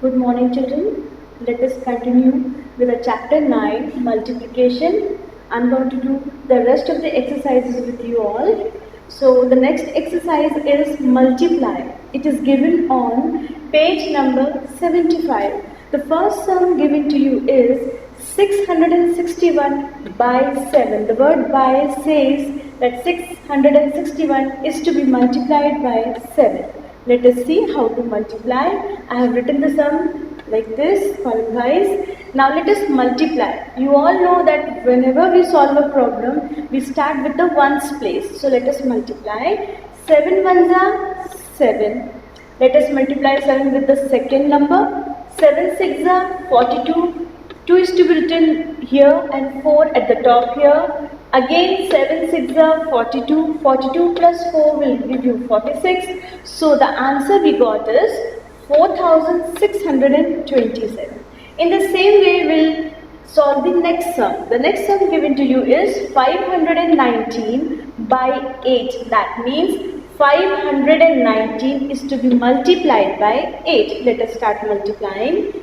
Good morning, children. Let us continue with the chapter 9, multiplication. I'm going to do the rest of the exercises with you all. So, the next exercise is multiply. It is given on page number 75. The first sum given to you is 661 by 7. The word by says that 661 is to be multiplied by 7. Let us see how to multiply. I have written the sum like this, column-wise. Now let us multiply. You all know that whenever we solve a problem, we start with the ones place. So let us multiply. 7 ones are 7. Let us multiply 7 with the second number. 7 6 are 42. 2 is to be written here and 4 at the top here. Again 7 6 are 42. 42 plus 4 will give you 46. So the answer we got is 4627. In the same way we'll solve the next sum. The next sum given to you is 519 by 8. That means 519 is to be multiplied by 8. Let us start multiplying.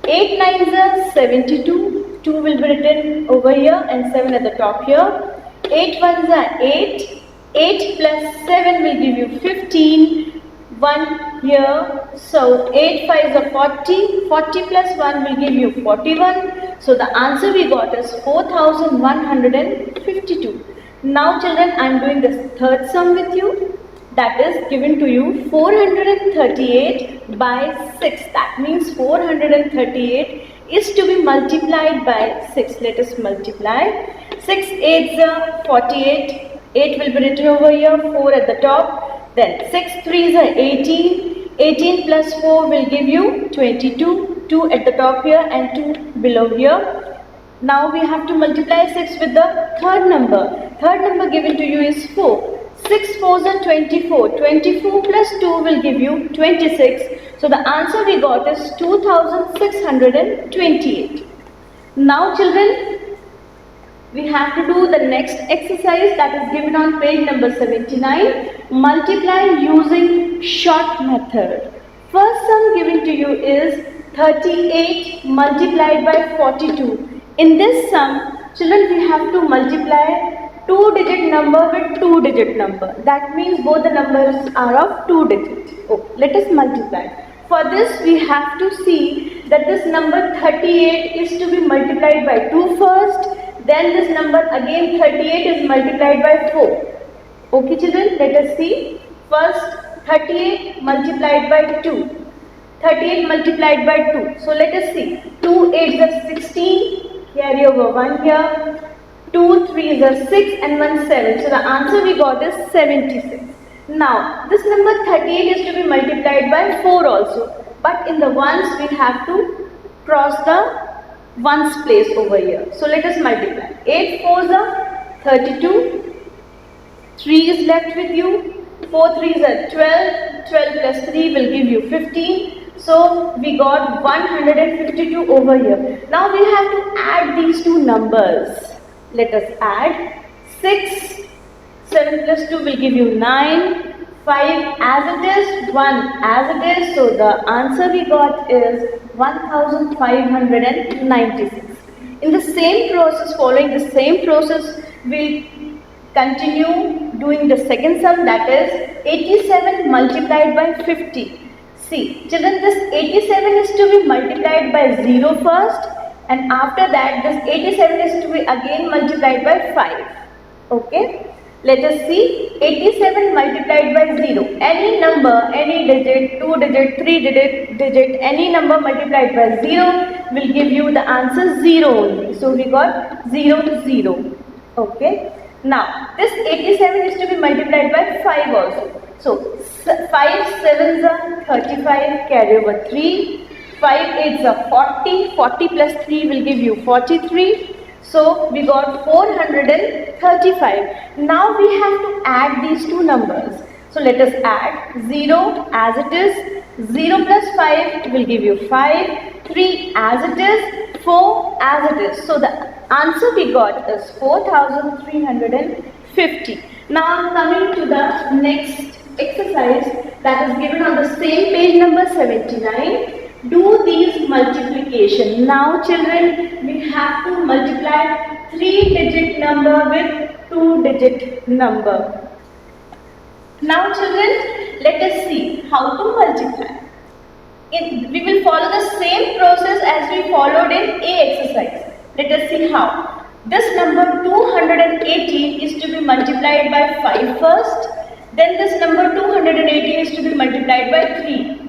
8 nines are 72. 2 will be written over here and 7 at the top here. 8 ones are 8. 8 plus 7 will give you 15. 1 here. So 8 fives are 40. 40 plus 1 will give you 41. So the answer we got is 4152. Now children, I am doing the third sum with you. That is given to you 438 by 6. That means 438 is to be multiplied by 6. Let us multiply. 6 8s are 48. 8 will be written over here, 4 at the top. Then 6 3s are 18. 18 plus 4 will give you 22. 2 at the top here and 2 below here. Now we have to multiply 6 with the third number. Third number given to you is 4. 6 4s are 24. 24 plus 2 will give you 26. So the answer we got is 2628. Now children, we have to do the next exercise that is given on page number 79. Multiply using short method. First sum given to you is 38 multiplied by 42. In this sum, children, we have to multiply 2-digit number with 2-digit number. That means both the numbers are of 2 digits. Oh, let us multiply. For this, we have to see that this number 38 is to be multiplied by 2 first. Then this number again 38 is multiplied by 4. Okay children, let us see. First 38 multiplied by 2. 38 multiplied by 2. So let us see. 2 8s are 16. Carry over 1 here. 2 3s are 6 and 1 7. So the answer we got is 76. Now this number 38 is to be multiplied by 4 also. But in the ones we have to cross the ones place over here. So let us multiply. 8 4s are 32. 3 is left with you. 4 3s are 12. 12 plus 3 will give you 15. So we got 152 over here. Now we have to add these two numbers. Let us add 6. 7 plus 2 will give you 9. 5 as it is, 1 as it is. So the answer we got is 1596. In the same process, following the same process, we'll continue doing the second sum, that is 87 multiplied by 50. See, children, this 87 is to be multiplied by 0 first, and after that this 87 is to be again multiplied by 5. Okay. Let us see 87 multiplied by 0. Any number, any digit, 2 digit, 3 digit, any number multiplied by 0 will give you the answer 0 only. So we got 0 0. Okay. Now this 87 is to be multiplied by 5 also. So 5 7s are 35, carry over 3. 5 8s are 40. 40 plus 3 will give you 43. So we got 435. Now we have to add these two numbers. So let us add 0 as it is. 0 plus 5 will give you 5. 3 as it is. 4 as it is. So the answer we got is 4350. Now coming to the next exercise that is given on the same page number 79. Do these multiplication. Now children, we have to multiply 3-digit number with 2-digit number. Now children, let us see how to multiply. We will follow the same process as we followed in A exercise. Let us see how. This number 218 is to be multiplied by 5 first. Then this number 218 is to be multiplied by 3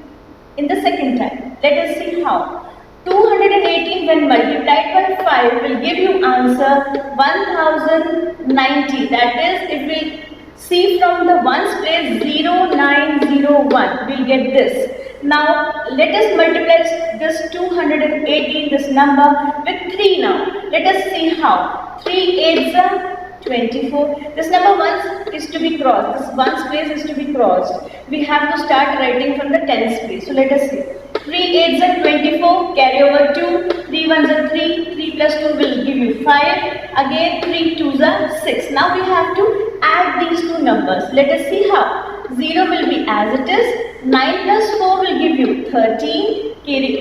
in the second time. Let us see how. 218 when multiplied by 5 will give you answer 1090. That is, if we see from the ones place 0901, we'll get this. Now let us multiply this 218, this number, with 3 now. Let us see how. 3 8s are 24. This number once is to be crossed. This ones place is to be crossed. We have to start writing from the tens place. So let us see. 3 8s are 24. Carry over 2. 3 1s are 3. 3 plus 2 will give you 5. Again 3 2s are 6. Now we have to add these two numbers. Let us see how. 0 will be as it is. 9 plus 4 will give you 13.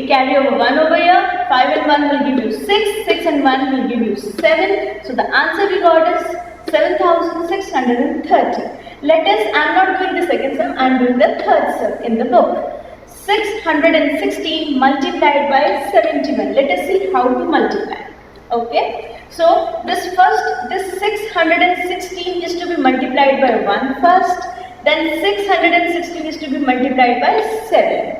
Carry over 1 over here. 5 and 1 will give you 6. 6 and 1 will give you 7. So the answer we got is 7630. Let us, I am not doing the second sum, I am doing the third sum in the book. 616 multiplied by 71. Let us see how to multiply. Okay. So this 616 is to be multiplied by 1 first. Then 616 is to be multiplied by 7.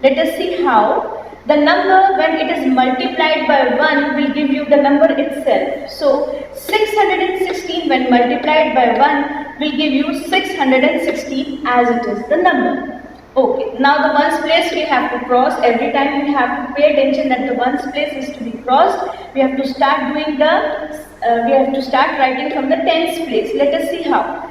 Let us see how. The number when it is multiplied by 1 will give you the number itself. So 616 when multiplied by 1 will give you 616 as it is the number. Okay, now the ones place we have to cross. Every time we have to pay attention that the ones place is to be crossed. We have to start doing writing from the tens place. Let us see how.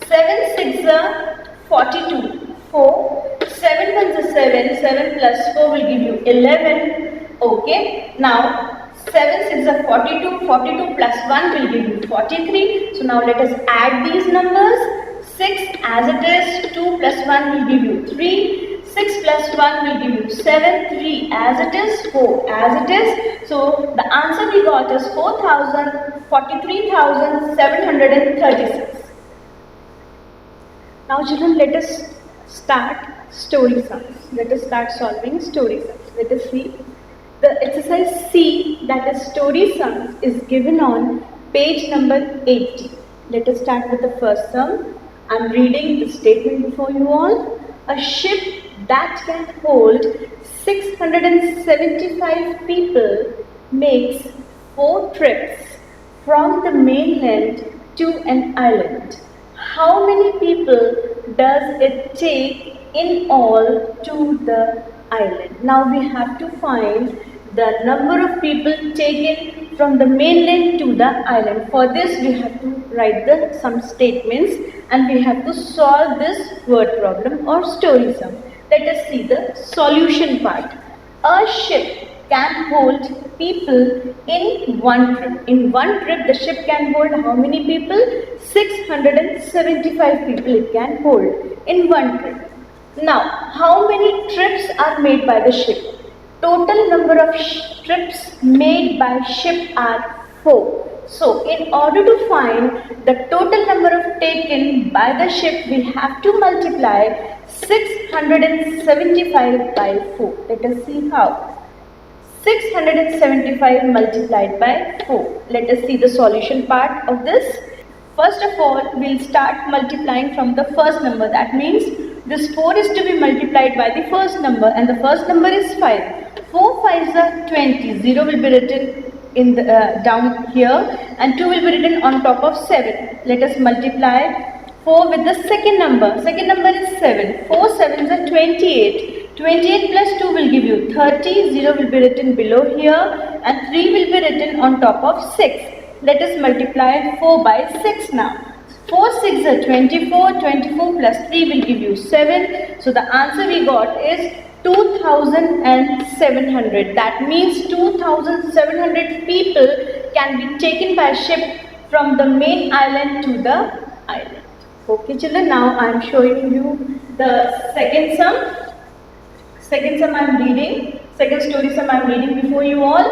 7 6 are 42. 4. 7 1s are 7. 7 plus 4 will give you 11. Okay. Now 7 6 are 42. 42 plus 1 will give you 43. So now let us add these numbers. 6 as it is. 2 plus 1 will give you 3. 6 plus 1 will give you 7. 3 as it is. 4 as it is. So the answer we got is 43,736. Now children, let us start story sums. Let us start solving story sums. Let us see. The exercise C, that is story sums, is given on page number 80. Let us start with the first sum. I am reading the statement before you all. A ship that can hold 675 people makes 4 trips from the mainland to an island. How many people does it take in all to the island? Now we have to find the number of people taken from the mainland to the island. For this we have to write some statements and we have to solve this word problem or story sum. Let us see the solution part. A ship can hold people in one trip. In one trip the ship can hold how many people? 675 people it can hold in one trip. Now, how many trips are made by the ship? Total number of trips made by ship are 4. So, in order to find the total number of taken by the ship, we have to multiply 675 by 4. Let us see how. 675 multiplied by 4. Let us see the solution part of this. First of all, we will start multiplying from the first number. That means this 4 is to be multiplied by the first number and the first number is 5. 4 5s are 20. 0 will be written in the, down here and 2 will be written on top of 7. Let us multiply 4 with the second number. Second number is 7. 4 7s are 28. 28 plus 2 will give you 30. 0 will be written below here and 3 will be written on top of 6. Let us multiply 4 by 6 now. 4 6 are 24. 24 plus 3 will give you 7. So the answer we got is 2,700. That means 2,700 people can be taken by ship from the main island to the island. Okay children, now I am showing you the second sum. Second sum I am reading. Second story sum I am reading before you all.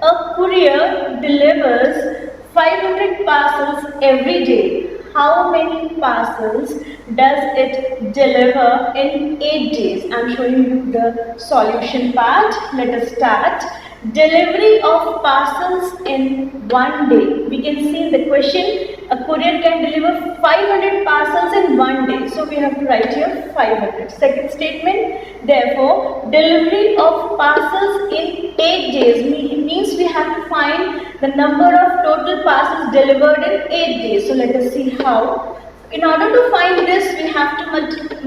A courier delivers 500 parcels every day. How many parcels does it deliver in 8 days? I am showing you the solution part. Let us start. Delivery of parcels in 1 day. We can see in the question, a courier can deliver 500 parcels in 1 day. So we have to write here 500. Second statement, therefore, delivery of parcels in 8 days means we have to find the number of total parcels delivered in 8 days. So let us see how. In order to find this, we have to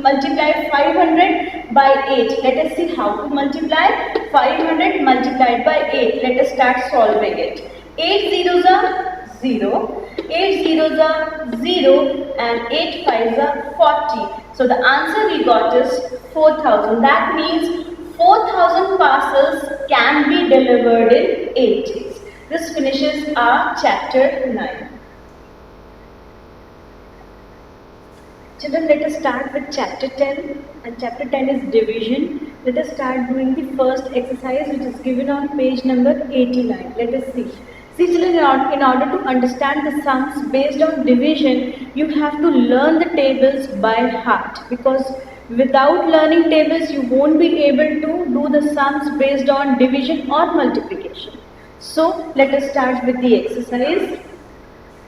multiply 500 by 8. Let us see how to multiply 500 multiplied by 8. Let us start solving it. 8 zeros are 0, 8 zeros are 0 and 8 fives are 40. So the answer we got is 4000. That means 4000 parcels can be delivered in 8 days. This finishes our chapter 9. Children, let us start with chapter 10, and chapter 10 is division. Let us start doing the first exercise, which is given on page number 89. Let us see. See children, in order to understand the sums based on division, you have to learn the tables by heart, because without learning tables, you won't be able to do the sums based on division or multiplication. So let us start with the exercise.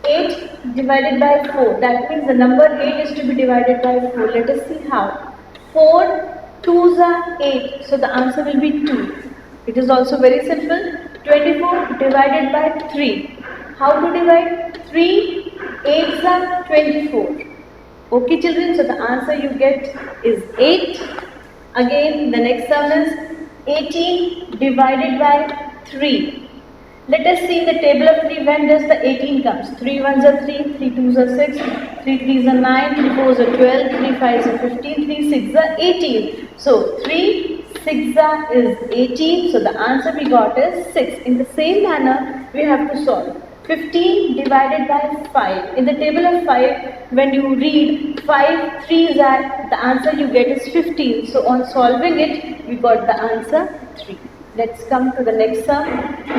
8 divided by 4, that means the number 8 is to be divided by 4. Let us see how. 4 2s are 8, so the answer will be 2. It is also very simple. 24 divided by 3. How to divide? 3 8s are 24. Okay children, so the answer you get is 8. Again, the next sum is 18 divided by 3. Let us see in the table of 3 when does the 18 comes. 3 1s are 3, 3 2s are 6, 3 3s are 9, 3 4s are 12, 3 5s are 15, 3 6s are 18. So 3 6 is 18. So the answer we got is 6. In the same manner, we have to solve. 15 divided by 5. In the table of 5, when you read 5 3s are, the answer you get is 15. So on solving it, we got the answer 3. Let's come to the next sum.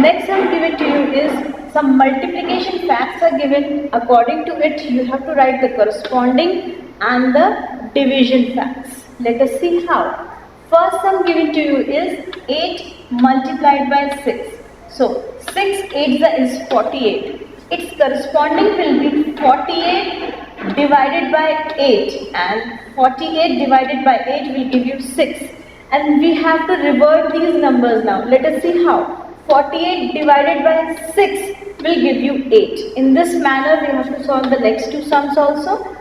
Next sum given to you is some multiplication facts are given. According to it, you have to write the corresponding and the division facts. Let us see how. First sum given to you is 8 multiplied by 6. So 6 8s is 48. Its corresponding will be 48 divided by 8, and 48 divided by 8 will give you 6. And we have to revert these numbers now. Let us see how. 48 divided by 6 will give you 8. In this manner, we have to solve the next two sums also.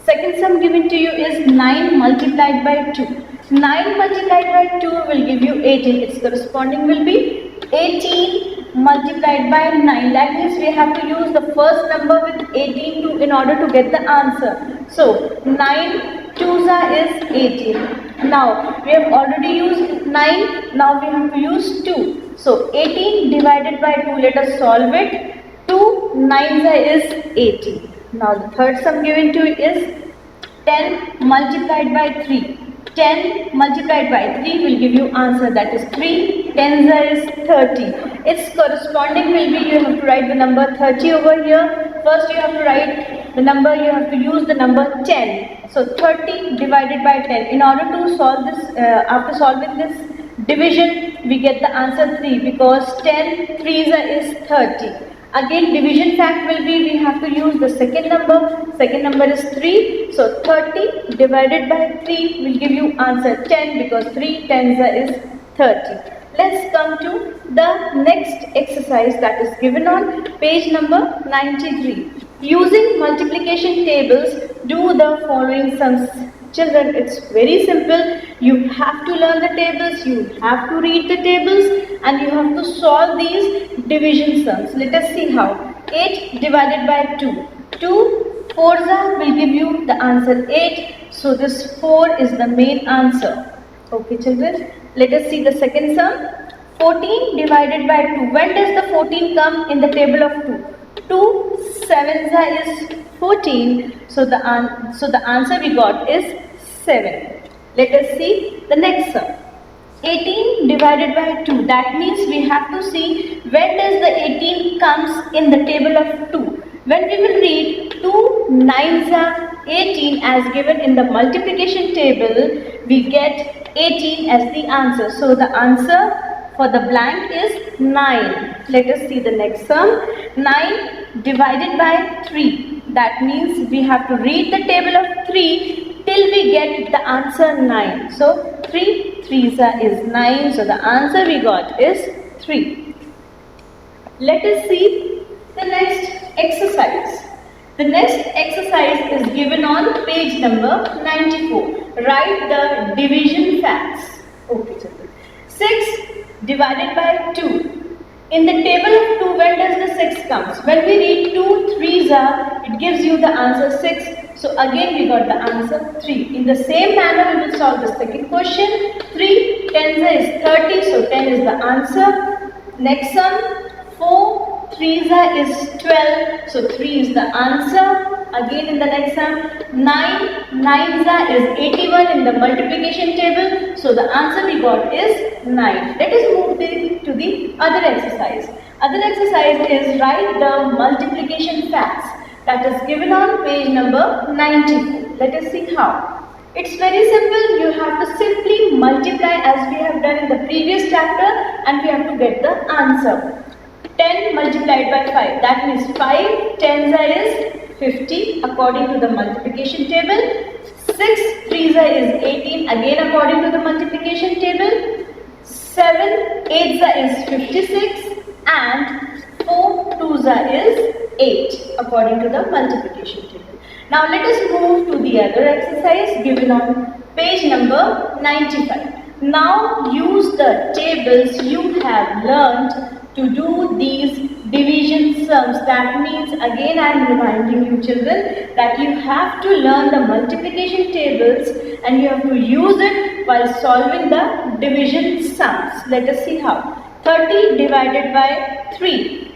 Second sum given to you is 9 multiplied by 2. 9 multiplied by 2 will give you 18. Its corresponding will be 18 multiplied by 9. That means we have to use the first number with 18 in order to get the answer. So 9 2s is 18. Now we have already used 9. Now we have to use 2. So 18 divided by 2. Let us solve it. 2 9s is 18. Now the third sum given to you is 10 multiplied by 3. 10 multiplied by 3 will give you answer, that is 3. 10s is 30. Its corresponding will be, you have to write the number 30 over here. First you have to write the number, you have to use the number 10. So 30 divided by 10. In order to solve this, after solving this division, we get the answer 3, because 10 3s is 30. Again, division fact will be, we have to use the second number. Second number is 3. So 30 divided by 3 will give you answer 10, because 3 10s is 30. Let's come to the next exercise, that is given on page number 93. Using multiplication tables, do the following sums. Children, it's very simple. You have to learn the tables, you have to read the tables, and you have to solve these division sums. Let us see how. 8 divided by 2. 2 4s will give you the answer 8. So this 4 is the main answer. Okay children, let us see the second sum. 14 divided by 2. When does the 14 come in the table of 2? 2 7s is 14. So the answer we got is 7. Let us see the next sum. 18 divided by 2. That means we have to see when does the 18 comes in the table of 2. When we will read 2 9s are 18 as given in the multiplication table, we get 18 as the answer. So the answer for the blank is 9. Let us see the next sum. 9 divided by 3. That means we have to read the table of 3 till we get the answer 9. So 3 3s is 9. So the answer we got is 3. Let us see the next exercise. The next exercise is given on page number 94. Write the division facts. Okay, children. 6 divided by 2. In the table of 2, when does the 6 comes? When we read 2 3s are, it gives you the answer 6. So again we got the answer 3. In the same manner we will solve the second question. 3 10s is 30. So 10 is the answer. Next sum. 4 3s is 12. So 3 is the answer. Again in the next sum. 9 9s is 81 in the multiplication table. So the answer we got is 9. Let us move to the other exercise. Other exercise is write the multiplication facts. That is given on page number 94. Let us see how. It's very simple. You have to simply multiply as we have done in the previous chapter and we have to get the answer. 10 multiplied by 5. That means 5 10s is 50 according to the multiplication table. 6 3s is 18 again according to the multiplication table. 7 8s is 56 and 4 2s is 8 according to the multiplication table. Now let us move to the other exercise given on page number 95. Now use the tables you have learned to do these division sums. That means again I am reminding you children that you have to learn the multiplication tables and you have to use it while solving the division sums. Let us see how. 30 divided by 3.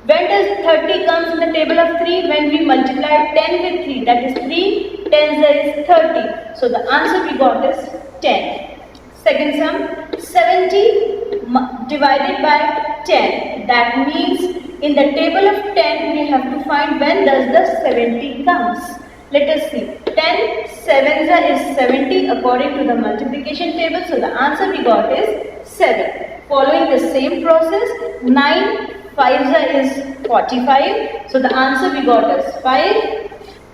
When does 30 comes in the table of 3? When we multiply 10 with 3. That is 3 10s is 30. So the answer we got is 10. Second sum. 70 divided by 10. That means in the table of 10 we have to find when does the 70 comes. Let us see. 10 7s is 70 according to the multiplication table. So the answer we got is 7. Following the same process, 9 5s is 45. So the answer we got is 5.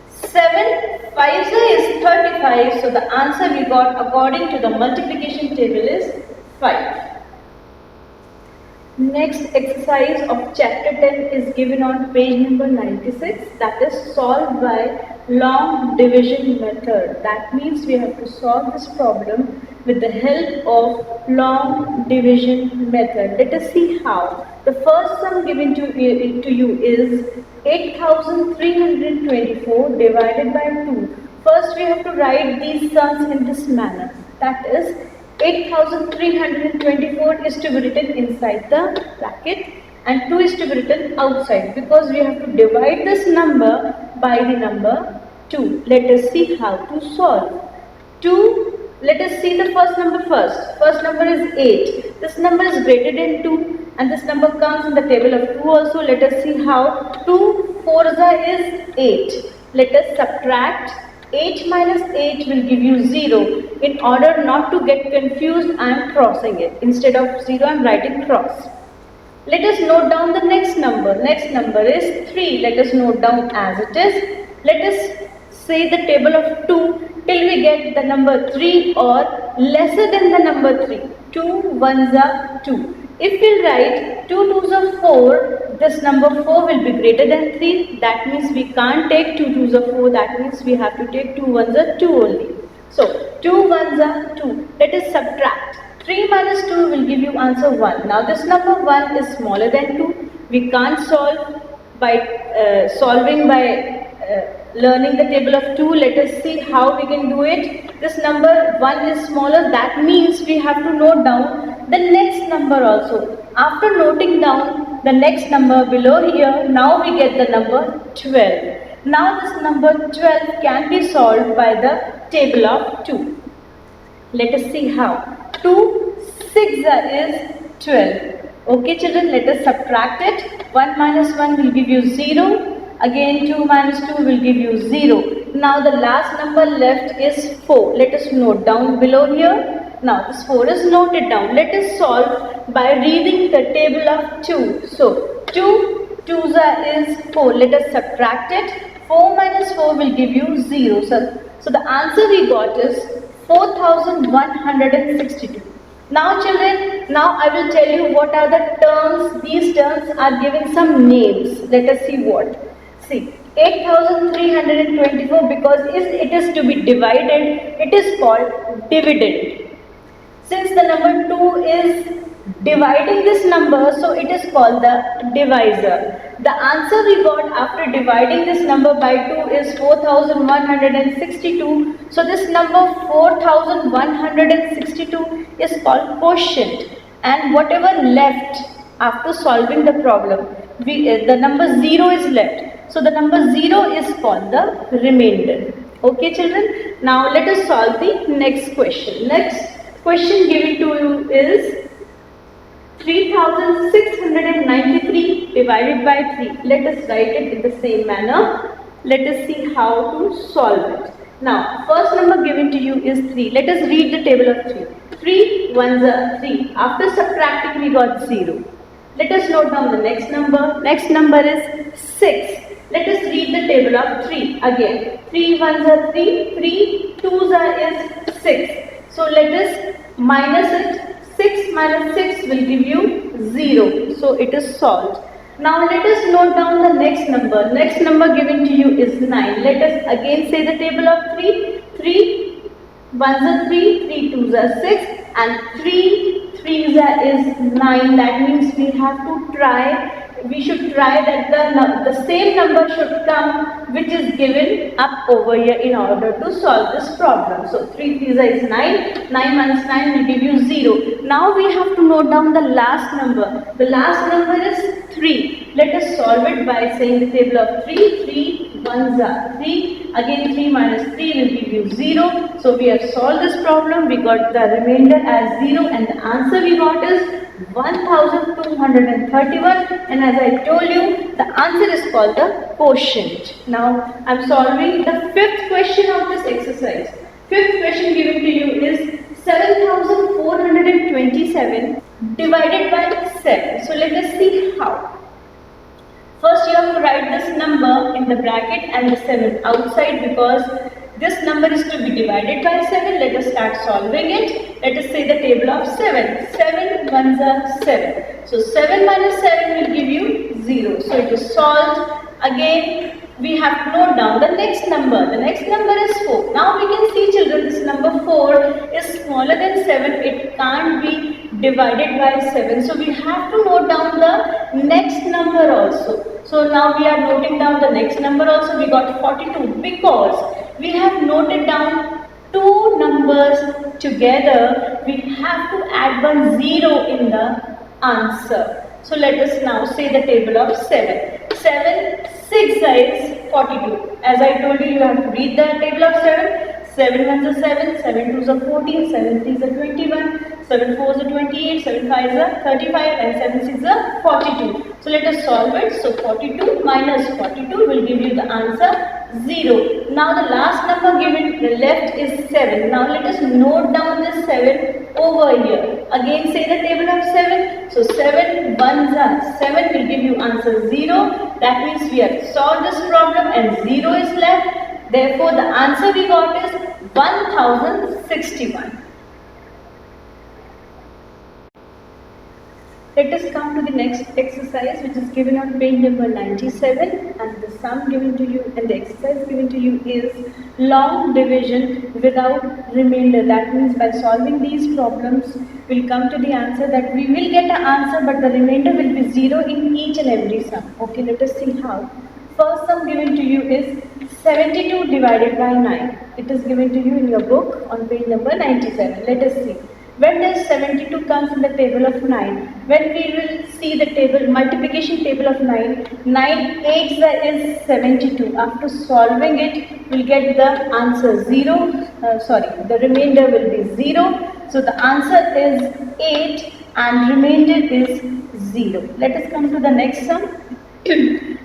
7 5s is 35. So the answer we got according to the multiplication table is 5. Next exercise of chapter 10 is given on page number 96. That is solved by long division method. That means we have to solve this problem with the help of long division method. Let us see how. The first sum given to you is 8324 divided by 2. First we have to write these sums in this manner. That is 8324 is to be written inside the bracket and 2 is to be written outside because we have to divide this number by the number 2. Let us see how to solve. 2, let us see the first number first. First number is 8. This number is greater than 2 and this number comes in the table of 2 also. Let us see how. 2 4s is 8. Let us subtract. 8 minus 8 will give you 0. In order not to get confused, I am crossing it. Instead of 0, I am writing cross. Let us note down the next number. Next number is 3. Let us note down as it is. Let us say the table of 2 till we get the number 3 or lesser than the number 3. 2 1s are 2. If we write 2 2s are 4, this number 4 will be greater than 3. That means we can't take 2 2s are 4. That means we have to take 2 1s are 2 only. So 2 1s are 2. Let us subtract. 3 minus 2 will give you answer 1. Now this number 1 is smaller than 2. We can't solve by solving by learning the table of 2. Let us see how we can do it. This number 1 is smaller. That means we have to note down the next number also. After noting down the next number below here, now we get the number 12. Now this number 12 can be solved by the table of 2. Let us see how. 2 6 is 12. Okay children, let us subtract it. 1 minus 1 will give you 0. Again 2 minus 2 will give you 0. Now the last number left is 4. Let us note down below here. Now this 4 is noted down. Let us solve by reading the table of 2. So 2 2s is 4. Let us subtract it. 4 minus 4 will give you 0. So the answer we got is 4162. Now children, now I will tell you what are the terms. These terms are given some names. Let us see what. See, 8324, because it is to be divided, it is called dividend. Since the number 2 is dividing this number, so it is called the divisor. The answer we got after dividing this number by 2 is 4162. So this number 4162 is called quotient, and whatever left after solving the problem, the number 0 is left. So the number 0 is called the remainder. Okay children, now let us solve the next question. Next question given to you is 3693 divided by 3. Let us write it in the same manner. Let us see how to solve it. Now, first number given to you is 3. Let us read the table of 3. 3 ones are 3. After subtracting, we got 0. Let us note down the next number. Next number is 6. Let us read the table of 3 again. 3 ones are 3. 3 twos are is 6. So let us minus it. 6 minus 6 will give you 0. So it is solved. Now let us note down the next number. Next number given to you is 9. Let us again say the table of 3. 3 ones are 3. 3 twos are 6. And 3 threes is 9. That means we have to try. We should try that the same number should come which is given up over here in order to solve this problem. So 3 threes is 9. 9 minus 9 will give you 0. Now we have to note down the last number. The last number is 3. Let us solve it by saying the table of 3. 3 ones are 3. Again 3 minus 3 will give you 0. So we have solved this problem. We got the remainder as 0 and the answer we got is 1231, and as I told you, the answer is called the quotient. Now I am solving the fifth question of this exercise. Fifth question given to you is 7427 divided by 7. So let us see how. First you have to write this number in the bracket and the 7 outside, because this number is to be divided by 7. Let us start solving it. Let us say the table of 7. 7 ones are 7. So 7 minus 7 will give you 0. So it is solved. Again we have to note down the next number. The next number is 4. Now we can see children, this number 4 is smaller than 7. It can't be divided by 7. So we have to note down the next number also. So now we are noting down the next number also. We got 42 because we have noted down two numbers together. We have to add one 0 in the answer. So let us now say the table of 7. 7 6 is 42. As I told you, you have to read the table of 7. 7 ones are 7, 7 twos are 14, 7 threes are 21, 7 fours are 28, 7 fives are 35 and 7 sixes are 42. So let us solve it. So 42 minus 42 will give you the answer 0. Now the last number given left is 7. Now let us note down this 7 over here. Again say the table of 7. So 7 ones are 7 will give you answer 0. That means we have solved this problem and 0 is left. Therefore the answer we got is 1061. Let us come to the next exercise, which is given on page number 97, and the sum given to you and the exercise given to you is long division without remainder. That means by solving these problems, we'll come to the answer that we will get an answer, but the remainder will be 0 in each and every sum. Okay, let us see how. First sum given to you is 72 divided by 9. It is given to you in your book on page number 97. Let us see. When does 72 comes in the table of 9? When we will see the table, multiplication table of 9, 9 8 is 72. After solving it, we'll get the answer 0, the remainder will be 0. So the answer is 8 and remainder is 0. Let us come to the next sum.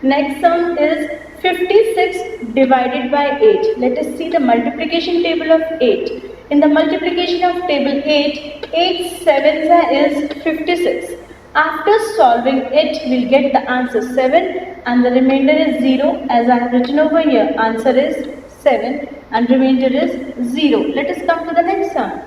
Next sum is 56 divided by 8. Let us see the multiplication table of 8. In the multiplication of table 8, 8 sevens is 56. After solving it, we'll get the answer 7 and the remainder is 0. As I have written over here, answer is 7 and remainder is 0. Let us come to the next sum.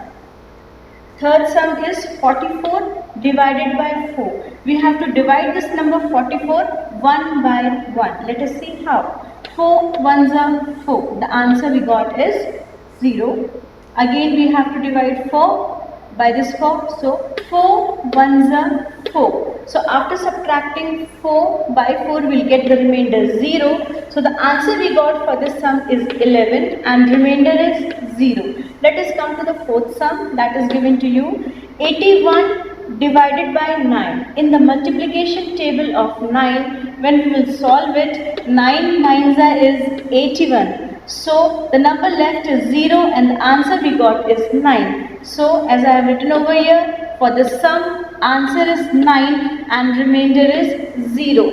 Third sum is 44 divided by 4. We have to divide this number 44 1 by 1. Let us see how. 4 ones are 4. The answer we got is 0. Again we have to divide 4 by this 4. So 4 ones are 4. So after subtracting 4 by 4, we'll get the remainder 0. So the answer we got for this sum is 11 and remainder is 0. Let us come to the fourth sum that is given to you. 81 divided by 9. In the multiplication table of 9, when we will solve it, 9 nines is 81. So the number left is 0 and the answer we got is 9. So as I have written over here, for the sum, answer is 9 and remainder is 0.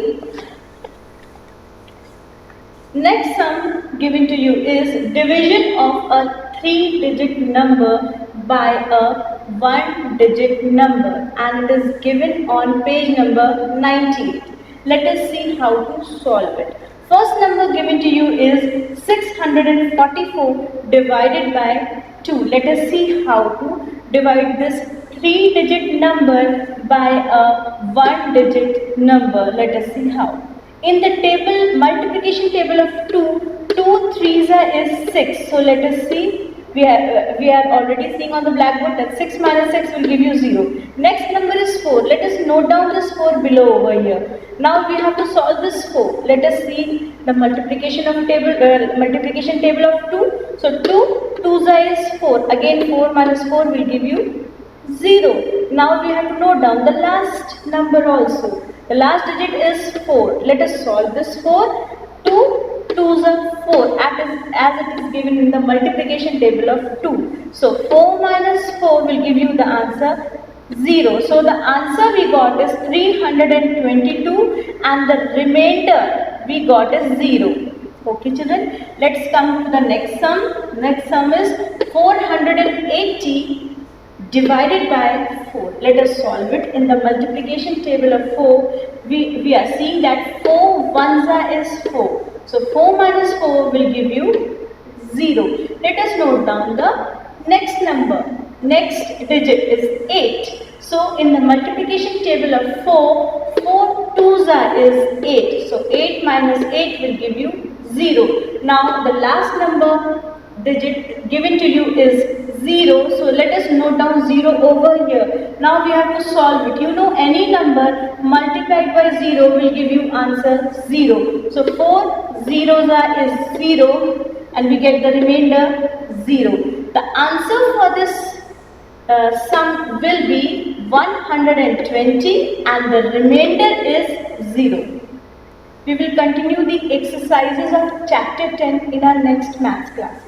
Next sum given to you is division of a 3-digit number by a 1-digit number, and it is given on page number 98. Let us see how to solve it. First number given to you is 644 divided by 2. Let us see how to divide this 3-digit number by a 1-digit number. Let us see how. In the table, multiplication table of 2, 2 threes is 6. So let us see. We are already seeing on the blackboard that 6 minus 6 will give you 0. Next number is 4. Let us note down this 4 below over here. Now we have to solve this 4. Let us see the multiplication table of 2. So 2 2s is 4. Again 4 minus 4 will give you 0. Now we have to note down the last number also. The last digit is 4. Let us solve this 4. 2 2s are 4 as it is given in the multiplication table of 2. So 4 minus 4 will give you the answer 0. So the answer we got is 322 and the remainder we got is 0. Okay children, let's come to the next sum. Next sum is 480 divided by 4. Let us solve it. In the multiplication table of 4, we are seeing that 4 ones is 4. So 4 minus 4 will give you 0. Let us note down the next number. Next digit is 8. So in the multiplication table of 4, 4 2s is 8. So 8 minus 8 will give you 0. Now the last number digit given to you is 0. So let us note down 0 over here. Now we have to solve it. You know any number multiplied by 0 will give you answer 0. So 4 zeros is 0 and we get the remainder 0. The answer for this sum will be 120 and the remainder is 0. We will continue the exercises of chapter 10 in our next maths class.